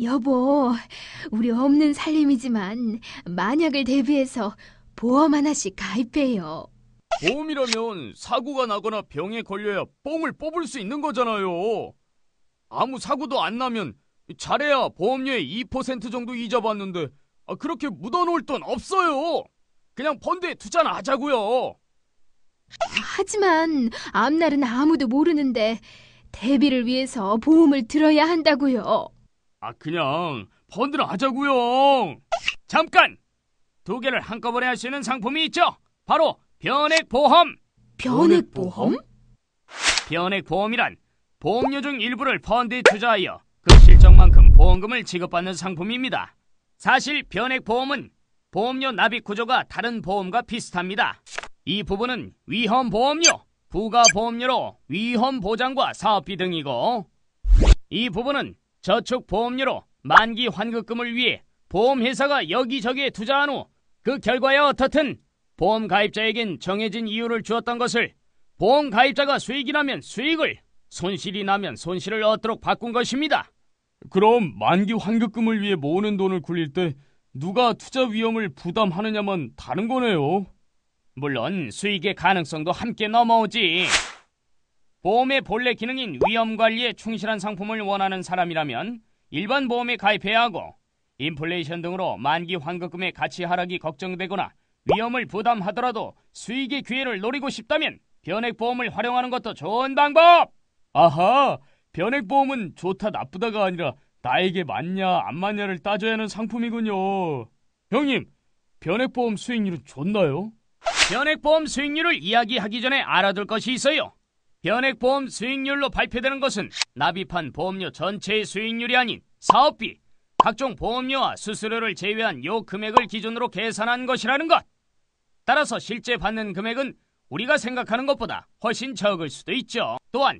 여보, 우리 없는 살림이지만 만약을 대비해서 보험 하나씩 가입해요. 보험이라면 사고가 나거나 병에 걸려야 뽕을 뽑을 수 있는 거잖아요. 아무 사고도 안 나면 잘해야 보험료의 2% 정도 이자 받는데 그렇게 묻어놓을 돈 없어요. 그냥 펀드에 투자나 하자고요. 하지만 앞날은 아무도 모르는데 대비를 위해서 보험을 들어야 한다고요. 그냥 펀드나 하자고요. 잠깐! 2개를 한꺼번에 할 수 있는 상품이 있죠. 바로 변액보험. 변액보험? 변액보험이란 보험료 중 일부를 펀드에 투자하여 그 실적만큼 보험금을 지급받는 상품입니다. 사실 변액보험은 보험료 납입 구조가 다른 보험과 비슷합니다. 이 부분은 위험보험료, 부가보험료로 위험보장과 사업비 등이고, 이 부분은 저축보험료로 만기 환급금을 위해 보험회사가 여기저기에 투자한 후 그 결과에 어떻든 보험 가입자에겐 정해진 이유를 주었던 것을 보험 가입자가 수익이 나면 수익을, 손실이 나면 손실을 얻도록 바꾼 것입니다. 그럼 만기 환급금을 위해 모으는 돈을 굴릴 때 누가 투자 위험을 부담하느냐만 다른 거네요. 물론 수익의 가능성도 함께 넘어오지. 보험의 본래 기능인 위험 관리에 충실한 상품을 원하는 사람이라면 일반 보험에 가입해야 하고, 인플레이션 등으로 만기 환급금의 가치 하락이 걱정되거나 위험을 부담하더라도 수익의 기회를 노리고 싶다면 변액보험을 활용하는 것도 좋은 방법! 아하, 변액보험은 좋다 나쁘다가 아니라 나에게 맞냐 안 맞냐를 따져야 하는 상품이군요. 형님, 변액보험 수익률은 좋나요? 변액보험 수익률을 이야기하기 전에 알아둘 것이 있어요. 변액보험 수익률로 발표되는 것은 납입한 보험료 전체의 수익률이 아닌 사업비, 각종 보험료와 수수료를 제외한 요 금액을 기준으로 계산한 것이라는 것. 따라서 실제 받는 금액은 우리가 생각하는 것보다 훨씬 적을 수도 있죠. 또한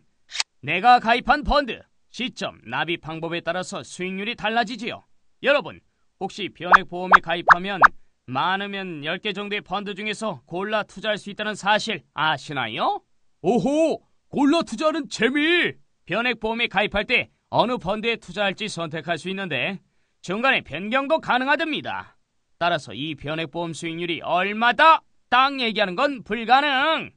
내가 가입한 펀드, 시점, 납입 방법에 따라서 수익률이 달라지지요. 여러분, 혹시 변액보험에 가입하면 많으면 10개 정도의 펀드 중에서 골라 투자할 수 있다는 사실 아시나요? 오호! 골라 투자하는 재미! 변액보험에 가입할 때 어느 펀드에 투자할지 선택할 수 있는데 중간에 변경도 가능하답니다. 따라서 이 변액보험 수익률이 얼마다 딱 얘기하는 건 불가능.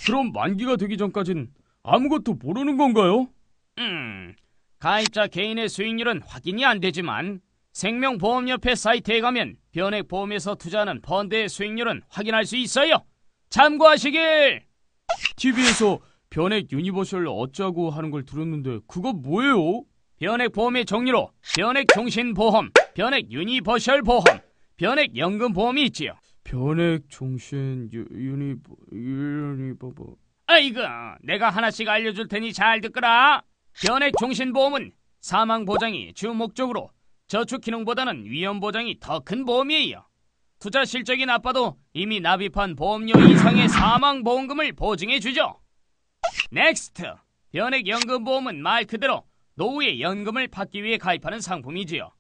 그럼 만기가 되기 전까진 아무것도 모르는 건가요? 가입자 개인의 수익률은 확인이 안 되지만 생명보험협회 사이트에 가면 변액보험에서 투자하는 펀드의 수익률은 확인할 수 있어요. 참고하시길! TV에서 변액 유니버셜 어쩌고 하는 걸 들었는데 그거 뭐예요? 변액보험의 종류로 변액종신보험, 변액유니버셜보험, 변액연금보험이 있지요. 변액종신 유니버버. 아이고, 내가 하나씩 알려줄 테니 잘 듣거라. 변액종신보험은 사망보장이 주 목적으로 저축기능보다는 위험보장이 더 큰 보험이에요. 투자 실적이 나빠도 이미 납입한 보험료 이상의 사망보험금을 보증해주죠. 넥스트, 변액연금보험은 말 그대로 노후에 연금을 받기 위해 가입하는 상품이지요.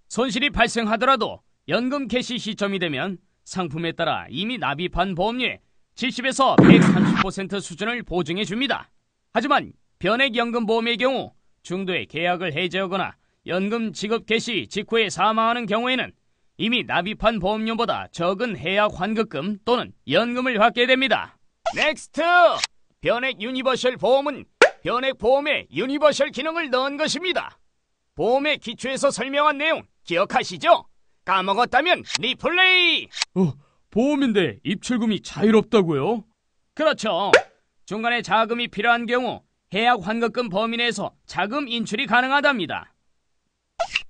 손실이 발생하더라도 연금 개시 시점이 되면 상품에 따라 이미 납입한 보험료의 70에서 130% 수준을 보증해줍니다. 하지만 변액연금보험의 경우 중도에 계약을 해지하거나 연금 지급 개시 직후에 사망하는 경우에는 이미 납입한 보험료보다 적은 해약 환급금 또는 연금을 받게 됩니다. 넥스트! 변액 유니버셜 보험은 변액 보험에 유니버셜 기능을 넣은 것입니다. 보험의 기초에서 설명한 내용 기억하시죠? 까먹었다면 리플레이! 보험인데 입출금이 자유롭다고요? 그렇죠. 중간에 자금이 필요한 경우 해약 환급금 범위 내에서 자금 인출이 가능하답니다.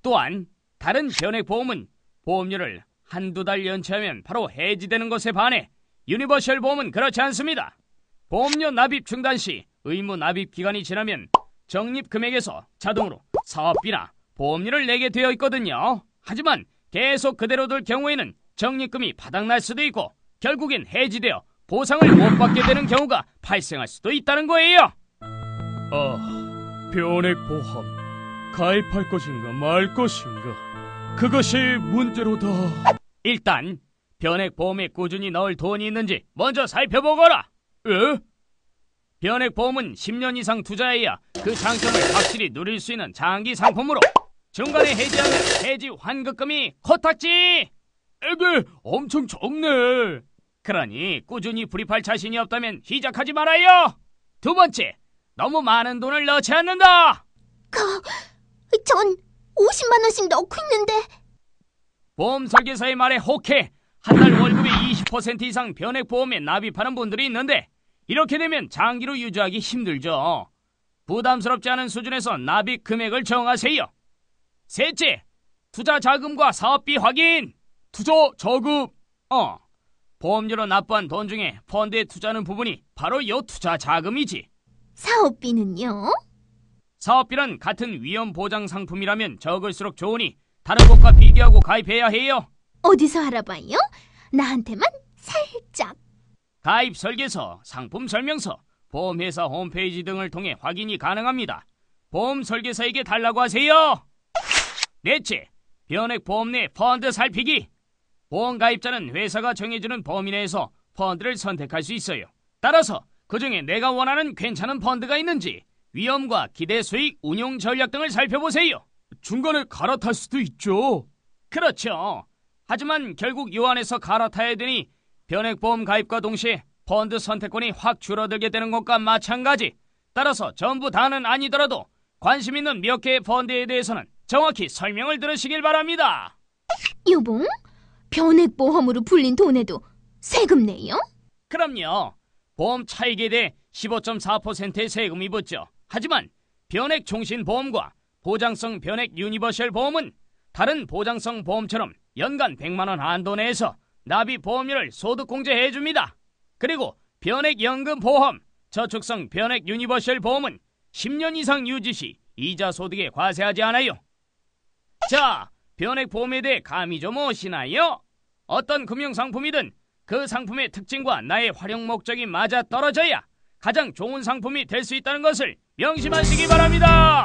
또한 다른 변액 보험은 보험료를 한두 달 연체하면 바로 해지되는 것에 반해 유니버셜 보험은 그렇지 않습니다. 보험료 납입 중단 시 의무 납입 기간이 지나면 적립 금액에서 자동으로 사업비나 보험료를 내게 되어 있거든요. 하지만 계속 그대로 둘 경우에는 적립금이 바닥날 수도 있고 결국엔 해지되어 보상을 못 받게 되는 경우가 발생할 수도 있다는 거예요. 변액보험 가입할 것인가 말 것인가, 그것이 문제로다. 일단 변액보험에 꾸준히 넣을 돈이 있는지 먼저 살펴보거라. 에? 변액보험은 10년 이상 투자해야 그 장점을 확실히 누릴 수 있는 장기 상품으로 중간에 해지하면 해지 환급금이 코딱지! 에게, 엄청 적네. 그러니 꾸준히 불입할 자신이 없다면 시작하지 말아요. 두 번째, 너무 많은 돈을 넣지 않는다. 전 50만 원씩 넣고 있는데. 보험 설계사의 말에 혹해 한 달 월급의 20% 이상 변액보험에 납입하는 분들이 있는데 이렇게 되면 장기로 유지하기 힘들죠. 부담스럽지 않은 수준에서 납입 금액을 정하세요. 셋째, 투자 자금과 사업비 확인. 투자 자금. 보험료로 납부한 돈 중에 펀드에 투자하는 부분이 바로 이 투자 자금이지. 사업비는요? 사업비는 같은 위험 보장 상품이라면 적을수록 좋으니 다른 곳과 비교하고 가입해야 해요. 어디서 알아봐요? 나한테만 살짝. 가입 설계서, 상품 설명서, 보험회사 홈페이지 등을 통해 확인이 가능합니다. 보험 설계사에게 달라고 하세요. 넷째, 변액 보험 내 펀드 살피기. 보험 가입자는 회사가 정해주는 범위 내에서 펀드를 선택할 수 있어요. 따라서 그중에 내가 원하는 괜찮은 펀드가 있는지 위험과 기대 수익, 운용 전략 등을 살펴보세요. 중간에 갈아탈 수도 있죠. 그렇죠. 하지만 결국 요 안에서 갈아타야 되니 변액보험 가입과 동시에 펀드 선택권이 확 줄어들게 되는 것과 마찬가지. 따라서 전부 다는 아니더라도 관심 있는 몇 개의 펀드에 대해서는 정확히 설명을 들으시길 바랍니다. 여봉, 변액보험으로 불린 돈에도 세금 내요? 그럼요. 보험 차익에 대해 15.4%의 세금이 붙죠. 하지만 변액 종신보험과 보장성 변액 유니버셜 보험은 다른 보장성 보험처럼 연간 100만 원 한도 내에서 납입 보험료를 소득공제해 줍니다. 그리고 변액 연금 보험, 저축성 변액 유니버셜 보험은 10년 이상 유지 시 이자 소득에 과세하지 않아요. 자, 변액 보험에 대해 감이 좀 오시나요? 어떤 금융상품이든 그 상품의 특징과 나의 활용 목적이 맞아 떨어져야 가장 좋은 상품이 될 수 있다는 것을 명심하시기 바랍니다.